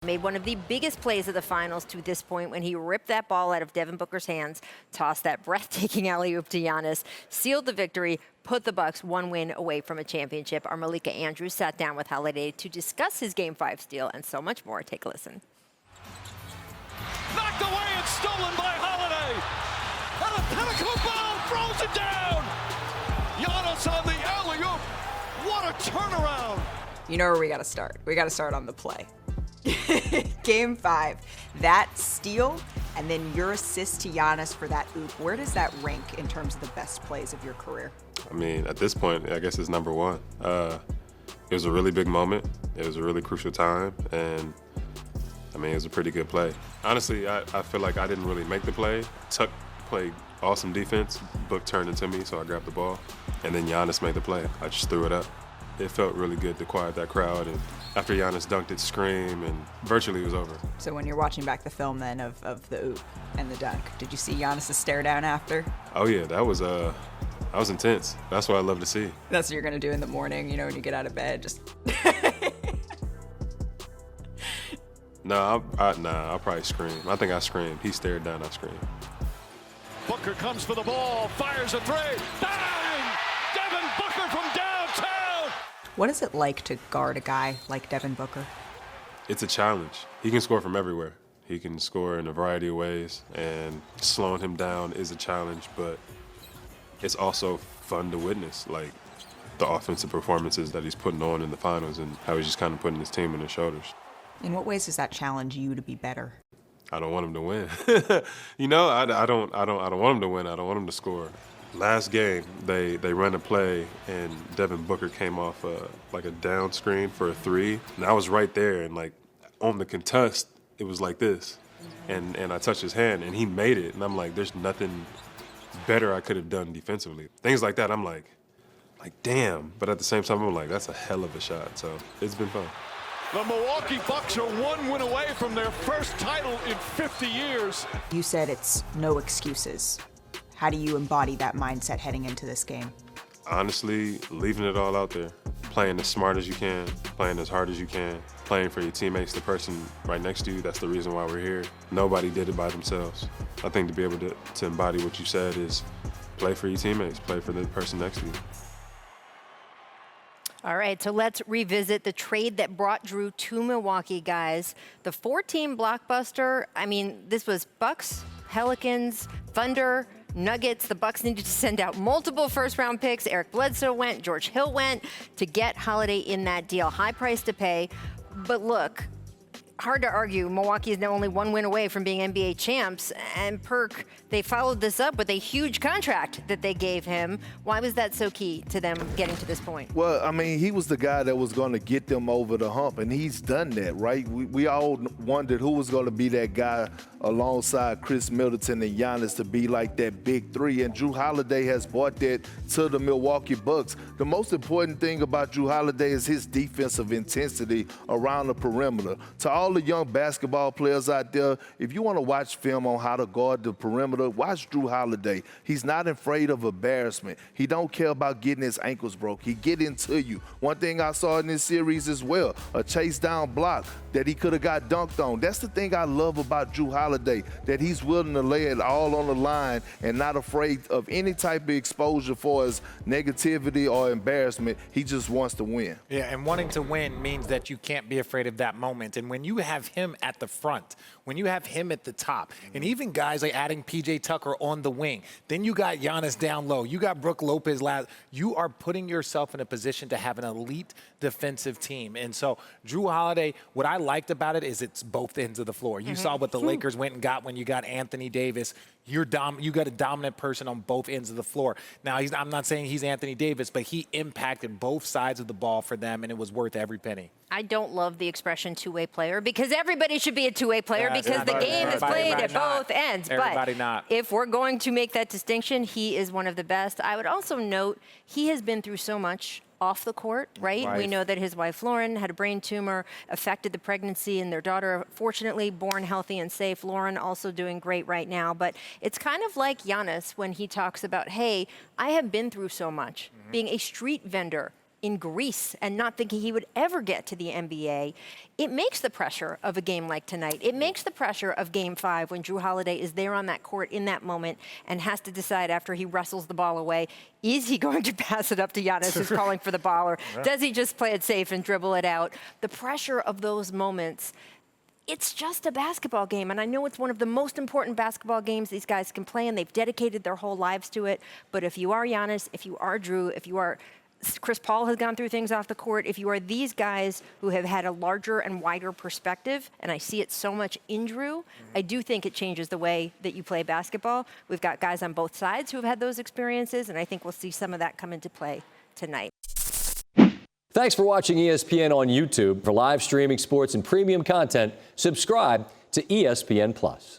Made one of the biggest plays of the finals to this point when he ripped that ball out of Devin Booker's hands, tossed that breathtaking alley-oop to Giannis, sealed the victory, put the Bucks one win away from a championship. Our Malika Andrews sat down with Holiday to discuss his Game 5 steal and so much more. Take a listen. Knocked away and stolen by Holiday. Antetokounmpo throws it down. Giannis on the alley-oop. What a turnaround. You know where we got to start. We got to start on the play. Game 5, that steal, and then your assist to Giannis for that oop. Where does that rank in terms of the best plays of your career? I mean, at this point, I guess it's number one. It was a really big moment. It was a really crucial time, and I mean, it was a pretty good play. Honestly, I feel like I didn't really make the play. Tuck played awesome defense. Book turned into me, so I grabbed the ball, and then Giannis made the play. I just threw it up. It felt really good to quiet that crowd, and after Giannis dunked it, scream, and virtually it was over. So when you're watching back the film then of the oop and the dunk, did you see Giannis' stare down after? Oh yeah, that was intense. That's what I love to see. That's what you're gonna do in the morning, you know, when you get out of bed, just. No, I'll probably scream. I think I screamed. He stared down, I screamed. Booker comes for the ball, fires a three. Bang! Devin Booker from downtown. What is it like to guard a guy like Devin Booker? It's a challenge. He can score from everywhere. He can score in a variety of ways, and slowing him down is a challenge, but it's also fun to witness, like the offensive performances that he's putting on in the finals and how he's just kind of putting his team on his shoulders. In what ways does that challenge you to be better? I don't want him to win. You know, I don't want him to win. I don't want him to score. Last game, they ran a play, and Devin Booker came off like a down screen for a three, and I was right there, and like on the contest, it was like this, and I touched his hand, and he made it, and I'm like, there's nothing better I could have done defensively. Things like that, I'm like damn, but at the same time, I'm like, that's a hell of a shot. So it's been fun. The Milwaukee Bucks are one win away from their first title in 50 years. You said it's no excuses. How do you embody that mindset heading into this game? Honestly, leaving it all out there. Playing as smart as you can, playing as hard as you can, playing for your teammates, the person right next to you. That's the reason why we're here. Nobody did it by themselves. I think to be able to embody what you said is play for your teammates, play for the person next to you. All right, so let's revisit the trade that brought Jrue to Milwaukee, guys. The 4-team blockbuster, I mean, this was Bucks, Pelicans, Thunder, Nuggets. The Bucks needed to send out multiple first-round picks. Eric Bledsoe went, George Hill went to get Holiday in that deal. High price to pay. But look, hard to argue, Milwaukee is now only one win away from being NBA champs. And Perk, they followed this up with a huge contract that they gave him. Why was that so key to them getting to this point? Well, I mean, he was the guy that was going to get them over the hump, and he's done that, right? We all wondered who was going to be that guy alongside Chris Middleton and Giannis to be like that big three, and Jrue Holiday has brought that to the Milwaukee Bucks. The most important thing about Jrue Holiday is his defensive intensity around the perimeter. To all the young basketball players out there, if you want to watch film on how to guard the perimeter, watch Jrue Holiday. He's not afraid of embarrassment. He don't care about getting his ankles broke. He get into you. One thing I saw in this series as well, a chase down block that he could have got dunked on. That's the thing I love about Jrue Holiday, that he's willing to lay it all on the line and not afraid of any type of exposure for his negativity or embarrassment. He just wants to win. Yeah, and wanting to win means that you can't be afraid of that moment. And when you have him at the front, when you have him at the top, and even guys like adding P.J. Tucker on the wing, then you got Giannis down low, you got Brook Lopez last, you are putting yourself in a position to have an elite defensive team. And so Jrue Holiday, what I liked about it is it's both ends of the floor. You saw what the Lakers went and got when you got Anthony Davis. You got a dominant person on both ends of the floor. Now, I'm not saying he's Anthony Davis, but he impacted both sides of the ball for them, and it was worth every penny. I don't love the expression two-way player because everybody should be a two-way player because the game is played at both ends. Everybody but not. If we're going to make that distinction, he is one of the best. I would also note he has been through so much off the court, right? We know that his wife, Lauren, had a brain tumor, affected the pregnancy, and their daughter, fortunately, born healthy and safe. Lauren also doing great right now. But it's kind of like Giannis when he talks about, hey, I have been through so much. Being a street vendor, in Greece and not thinking he would ever get to the NBA. It makes the pressure of a game like tonight. It makes the pressure of Game 5 when Jrue Holiday is there on that court in that moment and has to decide after he wrestles the ball away, is he going to pass it up to Giannis who's calling for the ball, or does he just play it safe and dribble it out? The pressure of those moments, it's just a basketball game, and I know it's one of the most important basketball games these guys can play, and they've dedicated their whole lives to it. But if you are Giannis, if you are Jrue, if you are Chris Paul has gone through things off the court, if you are these guys who have had a larger and wider perspective, and I see it so much in Jrue, I do think it changes the way that you play basketball. We've got guys on both sides who have had those experiences, and I think we'll see some of that come into play tonight. Thanks for watching ESPN on YouTube. For live streaming sports and premium content, subscribe to ESPN+.